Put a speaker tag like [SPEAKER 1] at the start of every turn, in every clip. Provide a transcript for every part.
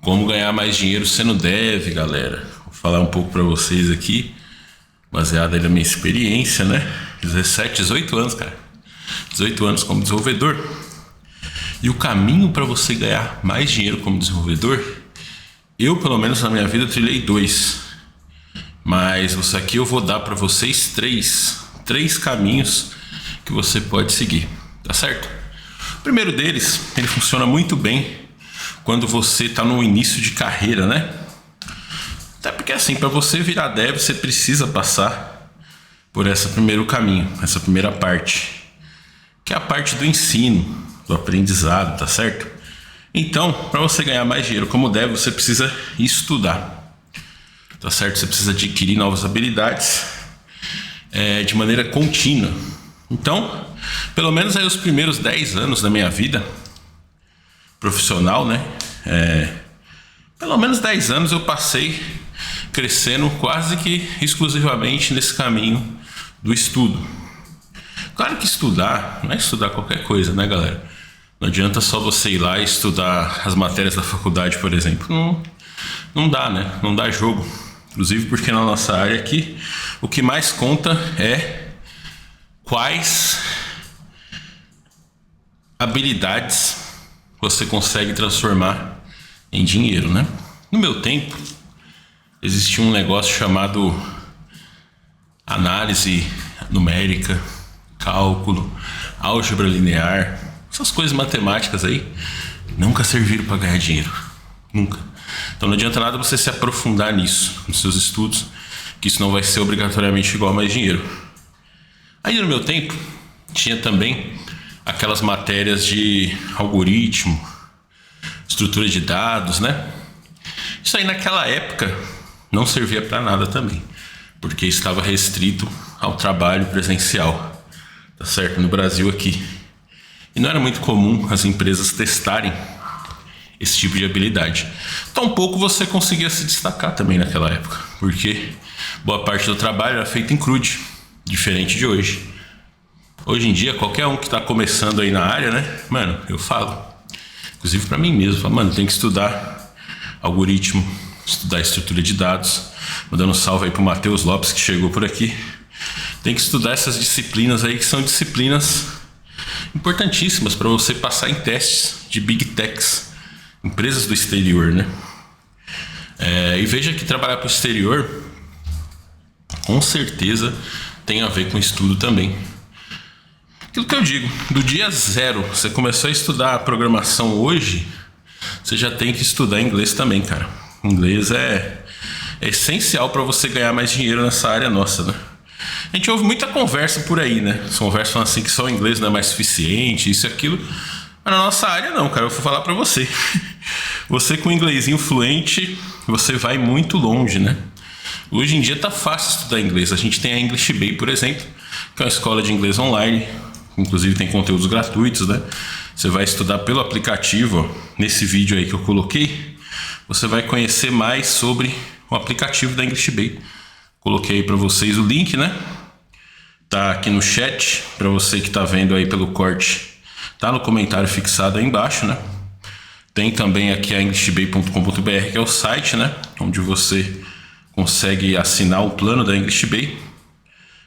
[SPEAKER 1] Como ganhar mais dinheiro sendo dev, galera. Vou falar um pouco para vocês aqui, baseado aí na minha experiência, né? 17, 18 anos, cara. 18 anos como desenvolvedor. E o caminho para você ganhar mais dinheiro como desenvolvedor, eu, pelo menos na minha vida, trilhei 2. Mas isso aqui eu vou dar para vocês 3 caminhos que você pode seguir, tá certo? O primeiro deles, ele funciona muito bem quando você está no início de carreira, né? Até porque assim, para você virar dev, você precisa passar por esse primeiro caminho, essa primeira parte, que é a parte do ensino, do aprendizado, tá certo? Então, para você ganhar mais dinheiro como dev, você precisa estudar, tá certo? Você precisa adquirir novas habilidades de maneira contínua. Então, pelo menos aí os primeiros 10 anos da minha vida profissional, né? Pelo menos 10 anos eu passei crescendo quase que exclusivamente nesse caminho do estudo. Claro que estudar não é estudar qualquer coisa, né, galera? Não adianta só você ir lá e estudar as matérias da faculdade, por exemplo. Não dá, né? Não dá jogo. Inclusive porque na nossa área aqui, o que mais conta é quais habilidades você consegue transformar em dinheiro, né? No meu tempo, existia um negócio chamado análise numérica, cálculo, álgebra linear, essas coisas matemáticas aí nunca serviram para ganhar dinheiro, nunca. Então não adianta nada você se aprofundar nisso, nos seus estudos, que isso não vai ser obrigatoriamente igual a mais dinheiro. Aí no meu tempo, tinha também aquelas matérias de algoritmo, estrutura de dados, né? Isso aí naquela época não servia para nada também, porque estava restrito ao trabalho presencial, tá certo? No Brasil aqui. E não era muito comum as empresas testarem esse tipo de habilidade. Tampouco você conseguia se destacar também naquela época, porque boa parte do trabalho era feito em CRUD, diferente de hoje. Hoje em dia, qualquer um que está começando aí na área, né? Mano, eu falo, inclusive para mim mesmo, falo, mano, tem que estudar algoritmo, estudar estrutura de dados. Mandando um salve aí pro Matheus Lopes, que chegou por aqui. Tem que estudar essas disciplinas aí, que são disciplinas importantíssimas para você passar em testes de Big Techs, empresas do exterior, né? E veja que trabalhar para o exterior, com certeza, tem a ver com estudo também. Aquilo que eu digo, do dia 0, você começou a estudar programação hoje, você já tem que estudar inglês também, cara. Inglês é essencial para você ganhar mais dinheiro nessa área nossa, né? A gente ouve muita conversa por aí, né? As conversas falam assim que só o inglês não é mais suficiente, isso e aquilo. Mas na nossa área não, cara, eu vou falar para você. Você com inglesinho fluente, você vai muito longe, né? Hoje em dia tá fácil estudar inglês. A gente tem a English Bay, por exemplo, que é uma escola de inglês online. Inclusive tem conteúdos gratuitos, né? Você vai estudar pelo aplicativo, ó, nesse vídeo aí que eu coloquei. Você vai conhecer mais sobre o aplicativo da English Bay. Coloquei aí para vocês o link, né? Tá aqui no chat, para você que tá vendo aí pelo corte. Tá no comentário fixado aí embaixo, né? Tem também aqui a englishbay.com.br, que é o site, né? Onde você consegue assinar o plano da English Bay.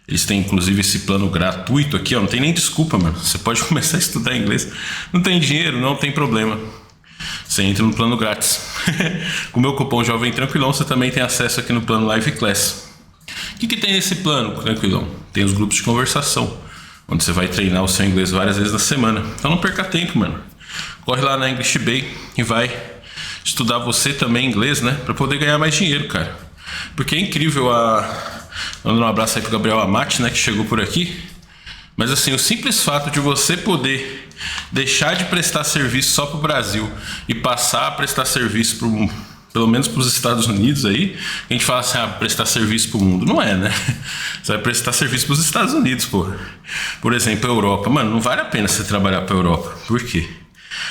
[SPEAKER 1] Eles têm inclusive esse plano gratuito aqui, ó. Não tem nem desculpa, mano. Você pode começar a estudar inglês. Não tem dinheiro, não tem problema. Você entra no plano grátis. Com o meu cupom Jovem Tranquilão, você também tem acesso aqui no plano Live Class. O que tem nesse plano, Tranquilão? Tem os grupos de conversação, onde você vai treinar o seu inglês várias vezes na semana. Então não perca tempo, mano. Corre lá na English Bay e vai estudar você também inglês, né? Pra poder ganhar mais dinheiro, cara. Porque é incrível Mandando um abraço aí pro Gabriel Amati, né? Que chegou por aqui. Mas assim, o simples fato de você poder deixar de prestar serviço só pro Brasil e passar a prestar serviço pelo menos para os Estados Unidos aí, a gente fala assim, prestar serviço pro mundo. Não é, né? Você vai prestar serviço pros Estados Unidos, pô. Por exemplo, a Europa. Mano, não vale a pena você trabalhar pra Europa. Por quê?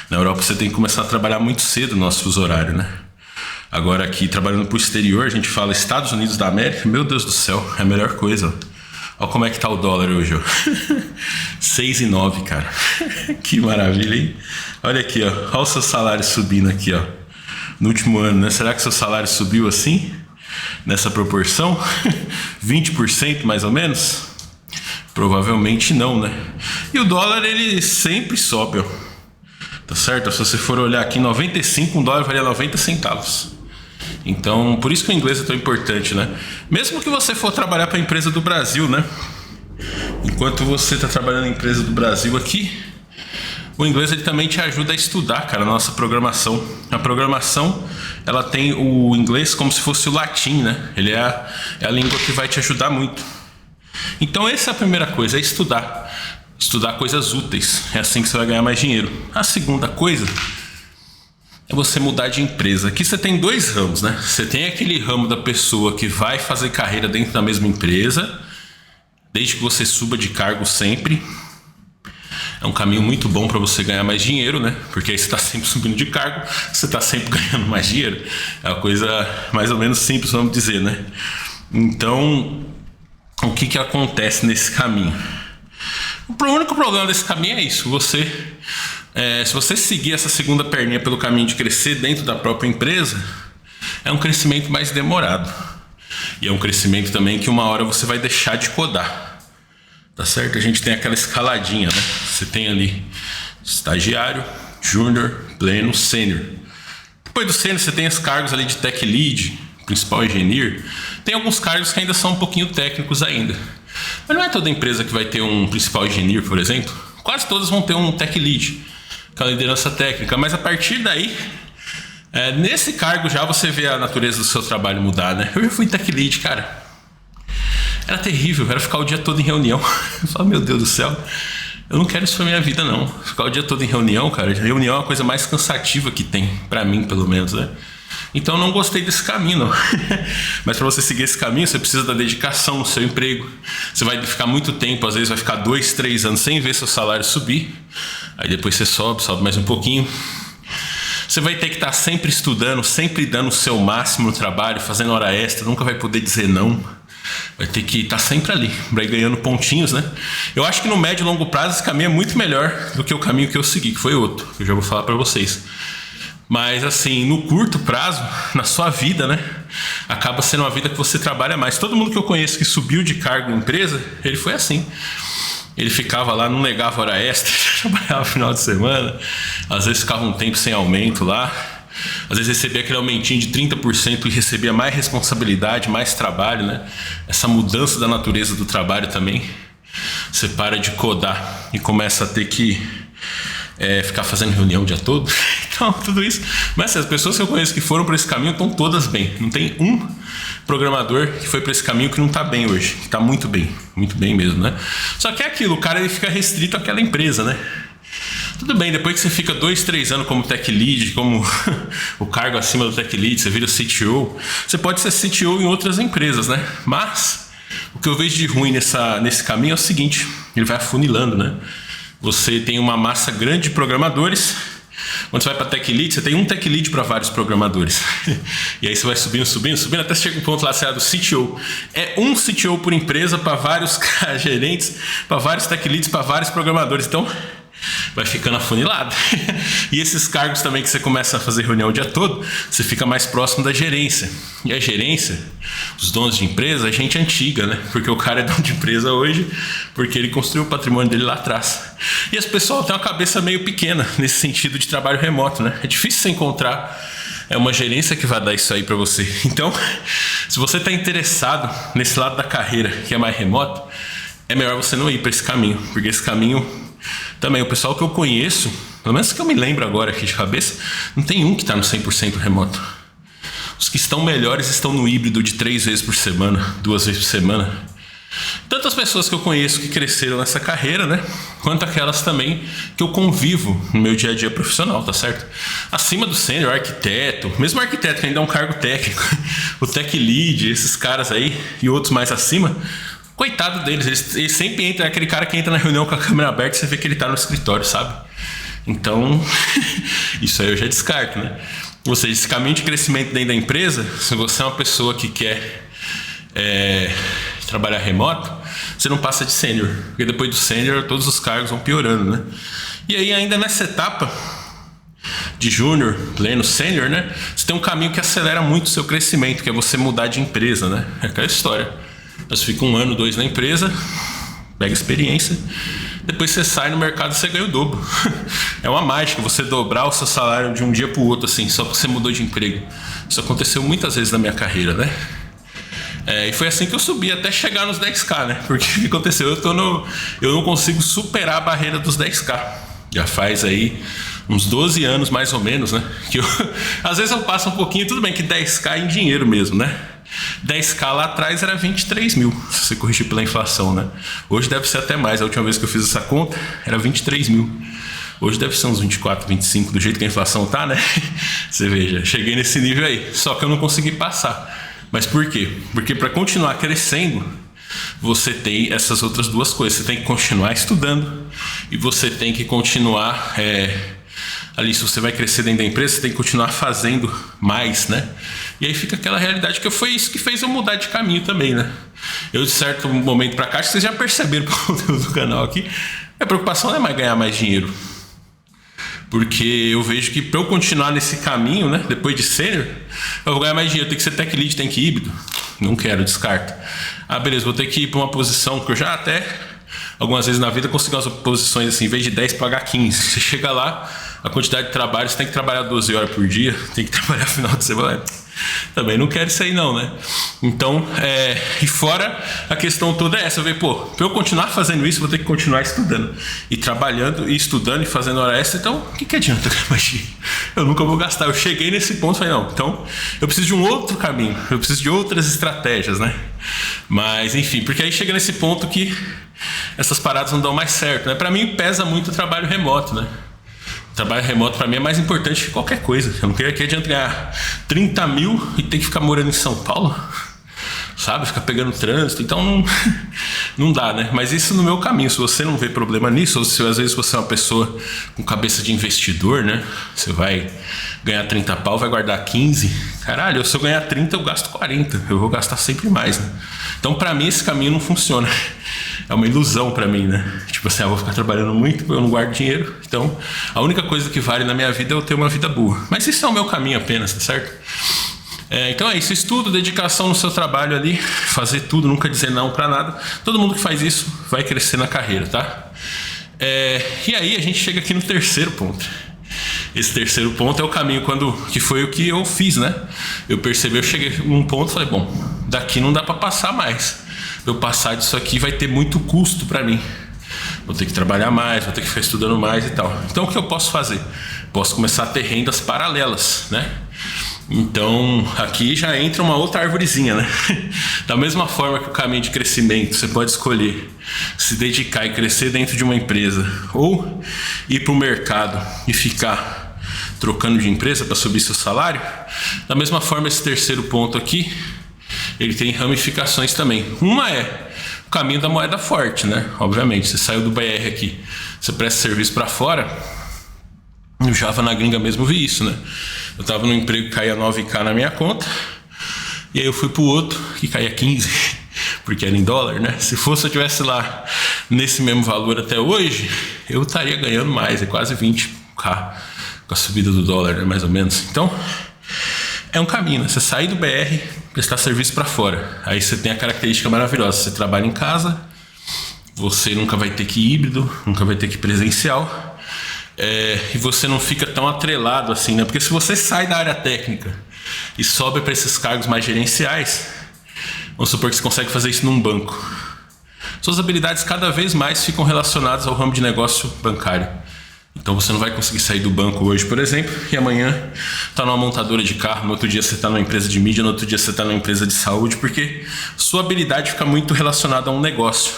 [SPEAKER 1] Na Europa você tem que começar a trabalhar muito cedo no nosso fuso horário, né? Agora aqui, trabalhando pro exterior, a gente fala Estados Unidos da América. Meu Deus do céu, é a melhor coisa. Olha como é que tá o dólar hoje, ó. 6,9, cara. Que maravilha, hein? Olha aqui, ó. Olha o seu salário subindo aqui, ó. no último ano, né? Será que seu salário subiu assim? Nessa proporção? 20% mais ou menos? Provavelmente não, né? E o dólar, ele sempre sobe, ó. Tá certo? Se você for olhar aqui, 95, um dólar valia 90 centavos. Então, por isso que o inglês é tão importante, né? Mesmo que você for trabalhar para a empresa do Brasil, né? Enquanto você está trabalhando na empresa do Brasil aqui, o inglês ele também te ajuda a estudar, cara, a nossa programação. A programação, ela tem o inglês como se fosse o latim, né? Ele é a língua que vai te ajudar muito. Então essa é a primeira coisa, é estudar. Estudar coisas úteis. É assim que você vai ganhar mais dinheiro. A segunda coisa é você mudar de empresa. Aqui você tem dois ramos, né? Você tem aquele ramo da pessoa que vai fazer carreira dentro da mesma empresa, desde que você suba de cargo sempre. É um caminho muito bom para você ganhar mais dinheiro, né? Porque aí você está sempre subindo de cargo, você está sempre ganhando mais dinheiro. É uma coisa mais ou menos simples, vamos dizer, né? Então, o que acontece nesse caminho? O único problema desse caminho é isso. Se você seguir essa segunda perninha pelo caminho de crescer dentro da própria empresa, é um crescimento mais demorado. E é um crescimento também que uma hora você vai deixar de codar. Tá certo? A gente tem aquela escaladinha, né? Você tem ali estagiário, júnior, pleno, sênior. Depois do sênior você tem os cargos ali de tech lead, principal engineer. Tem alguns cargos que ainda são um pouquinho técnicos ainda. Mas não é toda empresa que vai ter um principal engineer, por exemplo. Quase todas vão ter um tech lead, com a liderança técnica. Mas a partir daí, nesse cargo já você vê a natureza do seu trabalho mudar, né? Eu já fui tech lead, cara. Era terrível, era ficar o dia todo em reunião. Eu falo, meu Deus do céu, eu não quero isso pra minha vida, não. Ficar o dia todo em reunião, cara. Reunião é a coisa mais cansativa que tem, pra mim, pelo menos, né? Então eu não gostei desse caminho, não. Mas para você seguir esse caminho, você precisa da dedicação no seu emprego. Você vai ficar muito tempo, às vezes vai ficar 2, 3 anos sem ver seu salário subir. Aí depois você sobe mais um pouquinho. Você vai ter que estar sempre estudando, sempre dando o seu máximo no trabalho, fazendo hora extra, nunca vai poder dizer não. Vai ter que estar sempre ali, vai ganhando pontinhos, né? Eu acho que no médio e longo prazo esse caminho é muito melhor do que o caminho que eu segui, que foi outro, que eu já vou falar para vocês. Mas assim, no curto prazo, na sua vida, né? Acaba sendo uma vida que você trabalha mais. Todo mundo que eu conheço que subiu de cargo em empresa, ele foi assim. Ele ficava lá, não negava hora extra, trabalhava no final de semana. Às vezes ficava um tempo sem aumento lá. Às vezes recebia aquele aumentinho de 30% e recebia mais responsabilidade, mais trabalho, né? Essa mudança da natureza do trabalho também. Você para de codar e começa a ter que ficar fazendo reunião o dia todo. Então, tudo isso. Mas assim, as pessoas que eu conheço que foram por esse caminho estão todas bem. Não tem um programador que foi por esse caminho que não está bem hoje. Que está muito bem mesmo, né? Só que é aquilo, o cara ele fica restrito àquela empresa, né? Tudo bem, depois que você fica 2, 3 anos como tech lead, como o cargo acima do tech lead, você vira CTO, você pode ser CTO em outras empresas, né? Mas o que eu vejo de ruim nesse caminho é o seguinte, ele vai afunilando, né? Você tem uma massa grande de programadores. Quando você vai para tech lead, você tem um tech lead para vários programadores. E aí você vai subindo, até chega um ponto lá, você é do CTO. É um CTO por empresa para vários gerentes, para vários tech leads, para vários programadores. Então, vai ficando afunilado. E esses cargos também que você começa a fazer reunião o dia todo, você fica mais próximo da gerência. E a gerência, os donos de empresa, é gente antiga, né? Porque o cara é dono de empresa hoje, porque ele construiu o patrimônio dele lá atrás. E as pessoas têm uma cabeça meio pequena nesse sentido de trabalho remoto, né? É difícil você encontrar uma gerência que vai dar isso aí para você. Então, se você está interessado nesse lado da carreira que é mais remoto, é melhor você não ir para esse caminho, porque esse caminho também, o pessoal que eu conheço, pelo menos que eu me lembro agora aqui de cabeça, não tem um que está no 100% remoto. Os que estão melhores estão no híbrido de 3 vezes por semana, 2 vezes por semana. Tantas pessoas que eu conheço que cresceram nessa carreira, né? Quanto aquelas também que eu convivo no meu dia a dia profissional, tá certo? Acima do sênior, arquiteto, mesmo arquiteto que ainda é um cargo técnico, o tech lead, esses caras aí e outros mais acima, coitado deles, eles sempre entram, é aquele cara que entra na reunião com a câmera aberta e você vê que ele tá no escritório, sabe? Então, isso aí eu já descarto, né? Ou seja, esse caminho de crescimento dentro da empresa, se você é uma pessoa que quer trabalhar remoto, você não passa de sênior, porque depois do sênior todos os cargos vão piorando, né? E aí ainda nessa etapa de júnior, pleno, sênior, né? Você tem um caminho que acelera muito o seu crescimento, que é você mudar de empresa, né? É aquela história. Você fica 1 ano, 2 na empresa, pega experiência, depois você sai no mercado e você ganha o dobro. É uma mágica você dobrar o seu salário de um dia pro outro, assim, só porque você mudou de emprego. Isso aconteceu muitas vezes na minha carreira, né? E foi assim que eu subi até chegar nos 10k, né? Porque o que aconteceu? Eu não consigo superar a barreira dos 10k. Já faz aí uns 12 anos mais ou menos, né? Que às vezes eu passo um pouquinho, tudo bem que 10k em dinheiro mesmo, né? 10k lá atrás era 23 mil, se você corrigir pela inflação, né? Hoje deve ser até mais. A última vez que eu fiz essa conta era 23 mil. Hoje deve ser uns 24, 25, do jeito que a inflação tá, né? Você veja, cheguei nesse nível aí. Só que eu não consegui passar. Mas por quê? Porque para continuar crescendo, você tem essas outras duas coisas. Você tem que continuar estudando e você tem que continuar... ali, se você vai crescer dentro da empresa, você tem que continuar fazendo mais, né? E aí fica aquela realidade que foi isso que fez eu mudar de caminho também, né? Eu, de certo momento pra cá, acho que vocês já perceberam pelo conteúdo do canal aqui, a preocupação não é mais ganhar mais dinheiro. Porque eu vejo que para eu continuar nesse caminho, né, depois de sênior, eu vou ganhar mais dinheiro. Tem que ser tech lead, tem que ir híbrido. Não quero, descarto. Ah, beleza, vou ter que ir para uma posição que eu já até, algumas vezes na vida, consigo umas posições assim, em vez de 10, pagar 15. Você chega lá, a quantidade de trabalho, você tem que trabalhar 12 horas por dia, tem que trabalhar final de semana. Também não quero isso aí não, né? Então, e fora a questão toda é essa, eu vejo, pra eu continuar fazendo isso, vou ter que continuar estudando. E trabalhando, e estudando, e fazendo hora extra, então, o que adianta ganhar mais dinheiro? Eu nunca vou gastar. Eu cheguei nesse ponto e falei, não, então, eu preciso de um outro caminho, eu preciso de outras estratégias, né? Mas, enfim, porque aí chega nesse ponto que essas paradas não dão mais certo, né? Pra mim, pesa muito o trabalho remoto, né? O trabalho remoto para mim é mais importante que qualquer coisa. Eu não quero que adianta ganhar 30 mil e ter que ficar morando em São Paulo, sabe? Ficar pegando trânsito. Então não dá, né? Mas isso no meu caminho. Se você não vê problema nisso, ou se às vezes você é uma pessoa com cabeça de investidor, né? Você vai ganhar 30 pau, vai guardar 15. Caralho, se eu ganhar 30, eu gasto 40. Eu vou gastar sempre mais, né? Então, para mim, esse caminho não funciona. É uma ilusão pra mim, né? Tipo assim, eu vou ficar trabalhando muito, eu não guardo dinheiro. Então, a única coisa que vale na minha vida é eu ter uma vida boa. Mas isso é o meu caminho apenas, tá certo? Então é isso, estudo, dedicação no seu trabalho ali, fazer tudo, nunca dizer não pra nada. Todo mundo que faz isso vai crescer na carreira, tá? E aí a gente chega aqui no terceiro ponto. Esse terceiro ponto é o caminho que foi o que eu fiz, né? Eu percebi, eu cheguei num ponto e falei, bom, daqui não dá pra passar mais. Eu passar disso aqui vai ter muito custo para mim. Vou ter que trabalhar mais, vou ter que ficar estudando mais e tal. Então o que eu posso fazer? Posso começar a ter rendas paralelas, né? Então aqui já entra uma outra arvorezinha, né? Da mesma forma que o caminho de crescimento, você pode escolher se dedicar e crescer dentro de uma empresa ou ir para o mercado e ficar trocando de empresa para subir seu salário. Da mesma forma, esse terceiro ponto aqui, ele tem ramificações também. Uma é o caminho da moeda forte, né? Obviamente, você saiu do BR aqui, você presta serviço para fora. No Java na gringa mesmo vi isso, né? Eu tava num emprego que caía 9k na minha conta, e aí eu fui pro outro que caía 15, porque era em dólar, né? Se fosse eu tivesse lá nesse mesmo valor até hoje, eu estaria ganhando mais, é quase 20k com a subida do dólar, né? Mais ou menos. Então, é um caminho, né? Você sair do BR, prestar serviço para fora. Aí você tem a característica maravilhosa, você trabalha em casa, você nunca vai ter que ir híbrido, nunca vai ter que ir presencial, e você não fica tão atrelado assim, né? Porque se você sai da área técnica e sobe para esses cargos mais gerenciais, vamos supor que você consegue fazer isso num banco. Suas habilidades cada vez mais ficam relacionadas ao ramo de negócio bancário. Então você não vai conseguir sair do banco hoje, por exemplo, e amanhã está numa montadora de carro, no outro dia você está numa empresa de mídia, no outro dia você está numa empresa de saúde, porque sua habilidade fica muito relacionada a um negócio.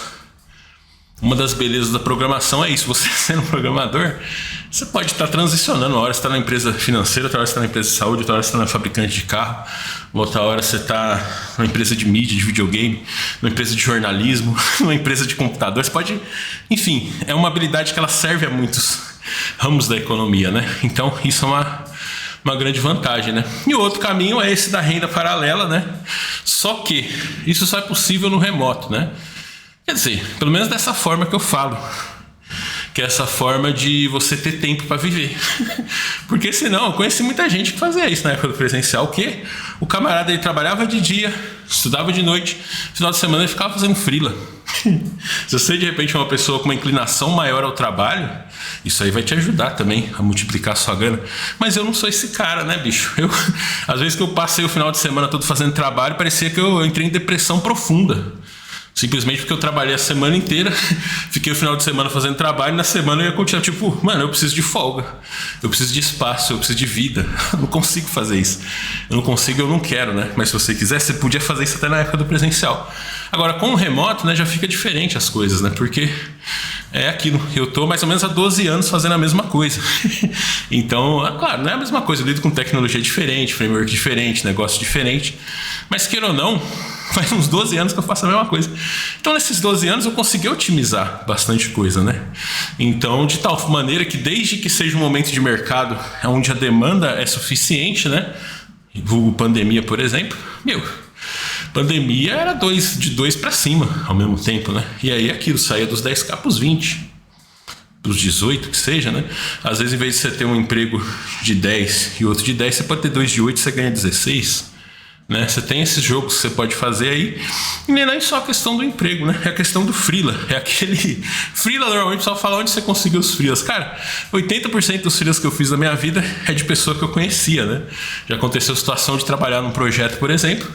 [SPEAKER 1] Uma das belezas da programação é isso, você sendo um programador, você pode estar transicionando, uma hora você está na empresa financeira, outra hora você está na empresa de saúde, outra hora você está na fabricante de carro, outra hora você está numa empresa de mídia, de videogame, numa empresa de jornalismo, numa empresa de computador, você pode, enfim, é uma habilidade que ela serve a muitos ramos da economia, né? Então isso é uma grande vantagem, né? E o outro caminho é esse da renda paralela, né? Só que isso só é possível no remoto, né? Quer dizer, pelo menos dessa forma que eu falo. que é essa forma de você ter tempo para viver. Porque senão, eu conheci muita gente que fazia isso na época do presencial, que o camarada ele trabalhava de dia, estudava de noite, no final de semana ele ficava fazendo freela. Se você de repente é uma pessoa com uma inclinação maior ao trabalho, isso aí vai te ajudar também a multiplicar a sua grana. Mas eu não sou esse cara, né, bicho? Às vezes que eu passei o final de semana todo fazendo trabalho, parecia que eu entrei em depressão profunda. Simplesmente porque eu trabalhei a semana inteira, fiquei o final de semana fazendo trabalho, e na semana eu ia continuar, tipo, mano, eu preciso de folga, eu preciso de espaço, eu preciso de vida. Eu não consigo fazer isso. Eu não consigo, eu não quero, né? Mas se você quiser, você podia fazer isso até na época do presencial. Agora, com o remoto, né, já fica diferente as coisas, né? Porque é aquilo, eu tô mais ou menos há 12 anos fazendo a mesma coisa. Então, é claro, não é a mesma coisa, eu lido com tecnologia diferente, framework diferente, negócio diferente. Mas queira ou não, faz uns 12 anos que eu faço a mesma coisa. Então, nesses 12 anos, eu consegui otimizar bastante coisa, né? Então, de tal maneira que desde que seja um momento de mercado onde a demanda é suficiente, né? Vulgo pandemia, por exemplo, pandemia era de 2 para cima ao mesmo tempo, né? E aí aquilo saía dos 10k para os 20, para os 18, que seja, né? Às vezes, em vez de você ter um emprego de 10 e outro de 10, você pode ter 2 de 8 e você ganha 16. Né? Você tem esses jogos que você pode fazer aí. E nem é só a questão do emprego, né? É a questão do freela. É aquele freela, normalmente o pessoal fala onde você conseguiu os freelas. Cara, 80% dos freelas que eu fiz na minha vida é de pessoa que eu conhecia, né? Já aconteceu a situação de trabalhar num projeto, por exemplo.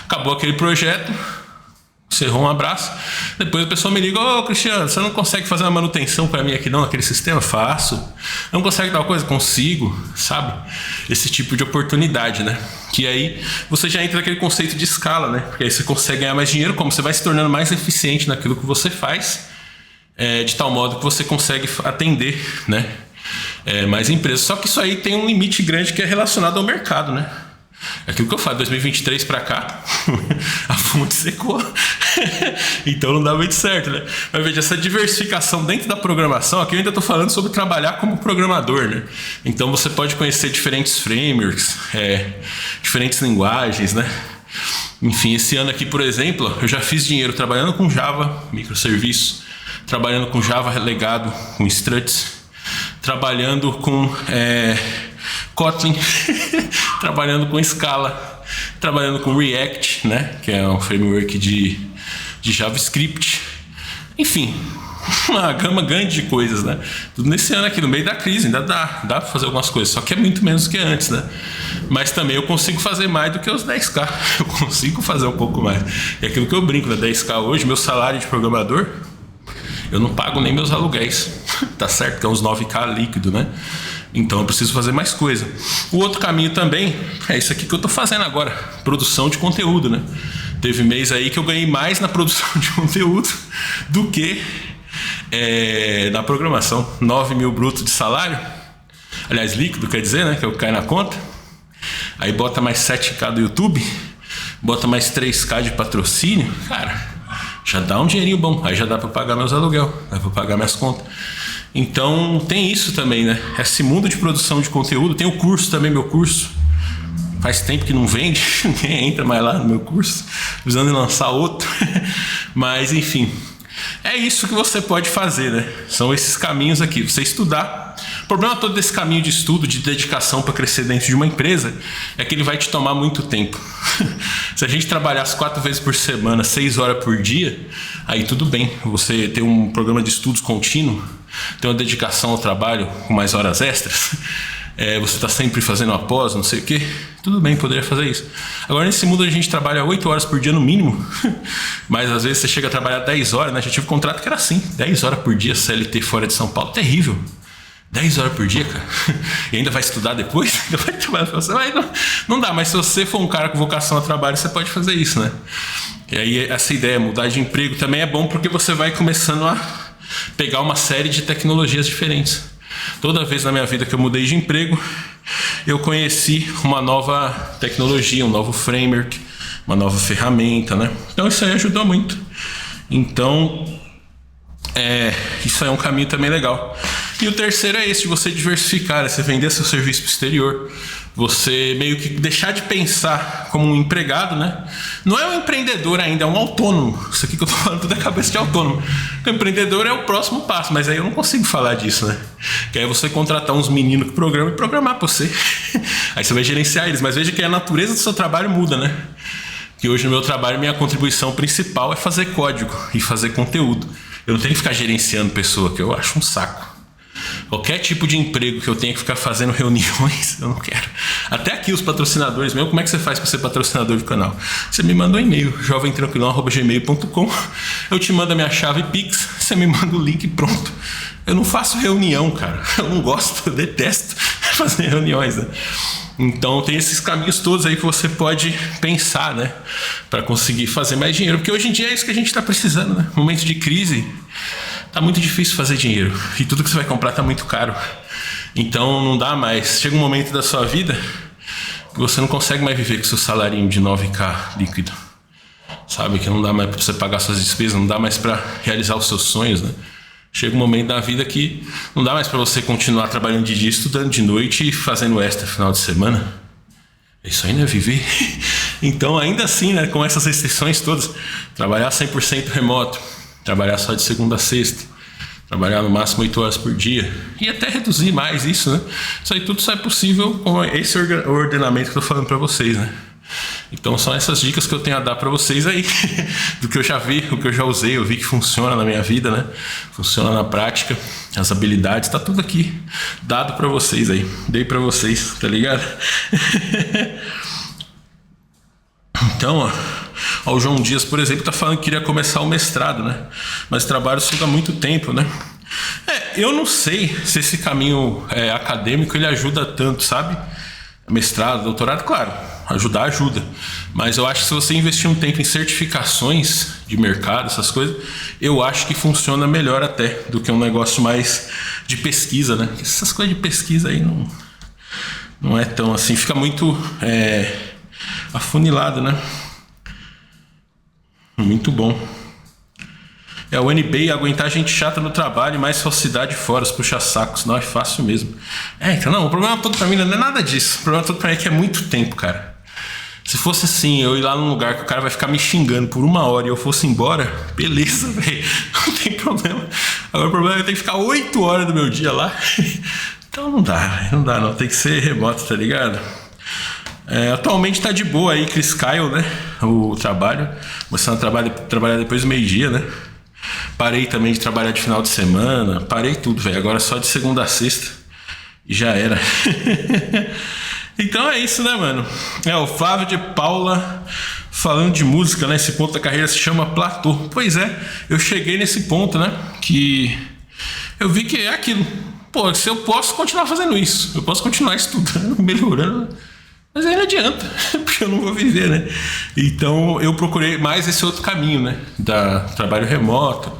[SPEAKER 1] Acabou aquele projeto, encerrou, um abraço. Depois a pessoa me liga: ô Cristiano, você não consegue fazer uma manutenção para mim aqui não, naquele sistema? Faço. Não consegue dar uma coisa? Consigo, sabe? Esse tipo de oportunidade, né? Que aí você já entra naquele conceito de escala, né? Porque aí você consegue ganhar mais dinheiro, como você vai se tornando mais eficiente naquilo que você faz, de tal modo que você consegue atender, né? Mais empresas. Só que isso aí tem um limite grande que é relacionado ao mercado, né? É aquilo que eu falo, 2023 pra cá, a fonte secou. Então não dá muito certo, né? Mas veja, essa diversificação dentro da programação, aqui eu ainda estou falando sobre trabalhar como programador, né? Então você pode conhecer diferentes frameworks, diferentes linguagens, né? Enfim, esse ano aqui, por exemplo, eu já fiz dinheiro trabalhando com Java, microserviço, trabalhando com Java legado, com struts, trabalhando com Kotlin, trabalhando com Scala, trabalhando com React, né, que é um framework de JavaScript. Enfim, uma gama grande de coisas, né? Tudo nesse ano aqui, no meio da crise, ainda dá para fazer algumas coisas, só que é muito menos do que antes, né? Mas também eu consigo fazer mais do que os 10k, eu consigo fazer um pouco mais. É aquilo que eu brinco, né? 10k hoje, meu salário de programador, eu não pago nem meus aluguéis, tá certo? Que é uns 9k líquido, né? Então eu preciso fazer mais coisa. O outro caminho também é isso aqui que eu tô fazendo agora, produção de conteúdo, né? Teve mês aí que eu ganhei mais na produção de conteúdo do que na programação. 9 mil bruto de salário, aliás, líquido, quer dizer, né? Que é o que cai na conta. Aí bota mais 7k do YouTube, bota mais 3k de patrocínio, cara, já dá um dinheirinho bom. Aí já dá para pagar meus aluguel, dá para pagar minhas contas. Então tem isso também, né? Esse mundo de produção de conteúdo. Tem o curso também, meu curso. Faz tempo que não vende, ninguém entra mais lá no meu curso, precisando lançar outro. Mas enfim, é isso que você pode fazer, né? São esses caminhos aqui, você estudar. O problema todo desse caminho de estudo, de dedicação para crescer dentro de uma empresa, é que ele vai te tomar muito tempo. Se a gente trabalhasse 4 vezes por semana, 6 horas por dia, aí tudo bem. Você tem um programa de estudos contínuo, tem uma dedicação ao trabalho com mais horas extras, você está sempre fazendo uma pós, não sei o que, tudo bem, poderia fazer isso. Agora nesse mundo a gente trabalha 8 horas por dia no mínimo, mas às vezes você chega a trabalhar 10 horas, né? Já tive um contrato que era assim, 10 horas por dia CLT fora de São Paulo, terrível. 10 horas por dia, cara, e ainda vai estudar depois, ainda vai trabalhar pra você, mas não dá. Mas se você for um cara com vocação ao trabalho, você pode fazer isso, né? E aí essa ideia, mudar de emprego também é bom, porque você vai começando a pegar uma série de tecnologias diferentes. Toda vez na minha vida que eu mudei de emprego, eu conheci uma nova tecnologia, um novo framework, uma nova ferramenta, né? Então isso aí ajudou muito. Então isso aí é um caminho também legal. E o terceiro é esse, de você diversificar, você vender seu serviço para o exterior, Você meio que deixar de pensar como um empregado, né? Não é um empreendedor ainda, é um autônomo. Isso aqui que eu tô falando tudo é cabeça de autônomo. O empreendedor é o próximo passo, mas aí eu não consigo falar disso, né? Que aí você contratar uns meninos que programam e programar pra você. Aí você vai gerenciar eles, mas veja que a natureza do seu trabalho muda, né? Que hoje no meu trabalho, minha contribuição principal é fazer código e fazer conteúdo. Eu não tenho que ficar gerenciando pessoa, que eu acho um saco. Qualquer tipo de emprego que eu tenha que ficar fazendo reuniões, eu não quero. Até aqui os patrocinadores mesmo, como é que você faz para ser patrocinador do canal? Você me manda um e-mail, jovemtranquilão@gmail.com. Eu te mando a minha chave Pix, você me manda o link e pronto. Eu não faço reunião, cara. Eu não gosto, eu detesto fazer reuniões, né? Então tem esses caminhos todos aí que você pode pensar, né? Para conseguir fazer mais dinheiro. Porque hoje em dia é isso que a gente está precisando, né? Momento de crise, tá muito difícil fazer dinheiro. E tudo que você vai comprar tá muito caro. Então não dá mais. Chega um momento da sua vida que você não consegue mais viver com seu salarinho de 9k líquido. Sabe? Que não dá mais para você pagar suas despesas, não dá mais para realizar os seus sonhos, né? Chega um momento da vida que não dá mais para você continuar trabalhando de dia, estudando de noite e fazendo extra final de semana. Isso aí não é viver. Então, ainda assim, né, com essas restrições todas, trabalhar 100% remoto, trabalhar só de segunda a sexta, trabalhar no máximo 8 horas por dia e até reduzir mais isso, né? Isso aí tudo só é possível com esse ordenamento que eu tô falando para vocês, né? Então são essas dicas que eu tenho a dar para vocês aí, do que eu já vi, o que eu já usei, eu vi que funciona na minha vida, né? Funciona na prática, as habilidades, tá tudo aqui dado para vocês aí, dei para vocês, tá ligado? Então, ó, o João Dias, por exemplo, tá falando que queria começar o mestrado, né? Mas trabalho isso há muito tempo, né? Eu não sei se esse caminho acadêmico ele ajuda tanto, sabe? Mestrado, doutorado, claro, ajuda. Mas eu acho que se você investir um tempo em certificações de mercado, essas coisas, eu acho que funciona melhor até do que um negócio mais de pesquisa, né? Essas coisas de pesquisa aí não é tão assim, fica muito afunilado, né? Muito bom. O NB aguentar gente chata no trabalho e mais falsidade fora, os puxa-sacos, não é fácil mesmo. Então não, o problema todo pra mim não é nada disso. O problema todo pra mim é que é muito tempo, cara. Se fosse assim, eu ir lá num lugar que o cara vai ficar me xingando por 1 hora e eu fosse embora, beleza, velho, não tem problema. Agora o problema é que eu tenho que ficar 8 horas do meu dia lá. Então não dá, tem que ser remoto, tá ligado? Atualmente tá de boa aí, Chris Kyle, né? O trabalho, começando a trabalhar depois do meio-dia, né? Parei também de trabalhar de final de semana, parei tudo, velho. Agora só de segunda a sexta e já era. Então é isso, né, mano? O Flávio de Paula falando de música, né? Esse ponto da carreira se chama platô. Pois é, eu cheguei nesse ponto, né? Que eu vi que é aquilo. Pô, se eu posso continuar fazendo isso, eu posso continuar estudando, melhorando, mas aí não adianta, porque eu não vou viver, né? Então eu procurei mais esse outro caminho, né? Da trabalho remoto,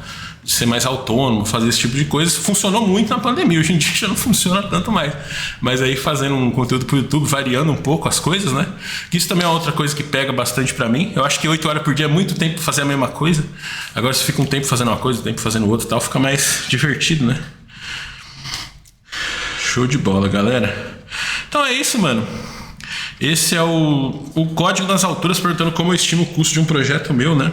[SPEAKER 1] de ser mais autônomo, fazer esse tipo de coisa. Isso funcionou muito na pandemia, hoje em dia já não funciona tanto mais. Mas aí fazendo um conteúdo pro YouTube, variando um pouco as coisas, né? Isso também é outra coisa que pega bastante pra mim. Eu acho que 8 horas por dia é muito tempo pra fazer a mesma coisa. Agora se fica um tempo fazendo uma coisa, um tempo fazendo outra e tal, fica mais divertido, né? Show de bola, galera. Então é isso, mano. Esse é o código das alturas, perguntando como eu estimo o custo de um projeto meu, né?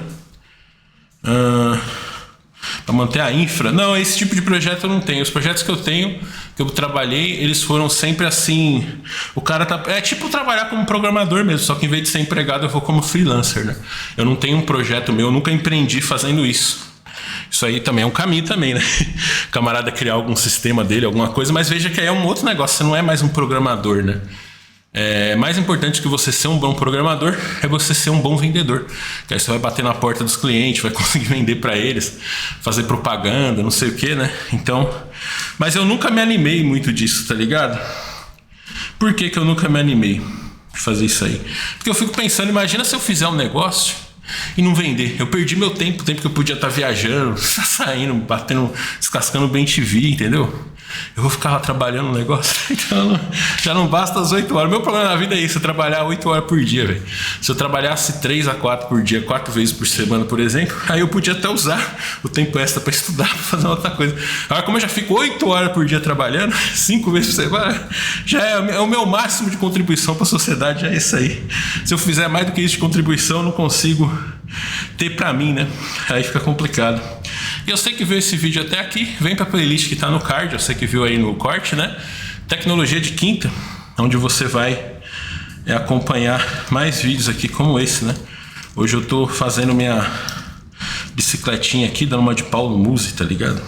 [SPEAKER 1] Para manter a infra. Não, esse tipo de projeto eu não tenho. Os projetos que eu tenho, que eu trabalhei, eles foram sempre assim. O cara tá. É tipo trabalhar como programador mesmo, só que em vez de ser empregado, eu vou como freelancer, né? Eu não tenho um projeto meu, eu nunca empreendi fazendo isso. Isso aí também é um caminho também, né? O camarada criar algum sistema dele, alguma coisa, mas veja que aí é um outro negócio, você não é mais um programador, né? Mais importante que você ser um bom programador é você ser um bom vendedor. Que aí você vai bater na porta dos clientes, vai conseguir vender para eles, fazer propaganda, não sei o que, né? Então, mas eu nunca me animei muito disso, tá ligado? Por que eu nunca me animei de fazer isso aí? Porque eu fico pensando, imagina se eu fizer um negócio e não vender. Eu perdi meu tempo, o tempo que eu podia estar viajando, saindo, batendo, descascando bem TV, entendeu? Eu vou ficar lá trabalhando no negócio, então já não basta as 8 horas. Meu problema na vida é isso, é trabalhar 8 horas por dia, velho. Se eu trabalhasse 3 a 4 por dia, 4 vezes por semana, por exemplo, aí eu podia até usar o tempo extra para estudar, para fazer outra coisa. Agora, como eu já fico 8 horas por dia trabalhando, 5 vezes por semana, já é o meu máximo de contribuição para a sociedade, já é isso aí. Se eu fizer mais do que isso de contribuição, eu não consigo ter para mim, né? Aí fica complicado. E eu sei que viu esse vídeo até aqui, vem pra playlist que tá no card, eu sei que viu aí no corte, né? Tecnologia de quinta, onde você vai acompanhar mais vídeos aqui como esse, né? Hoje eu tô fazendo minha bicicletinha aqui, dando uma de Paulo Musi, tá ligado?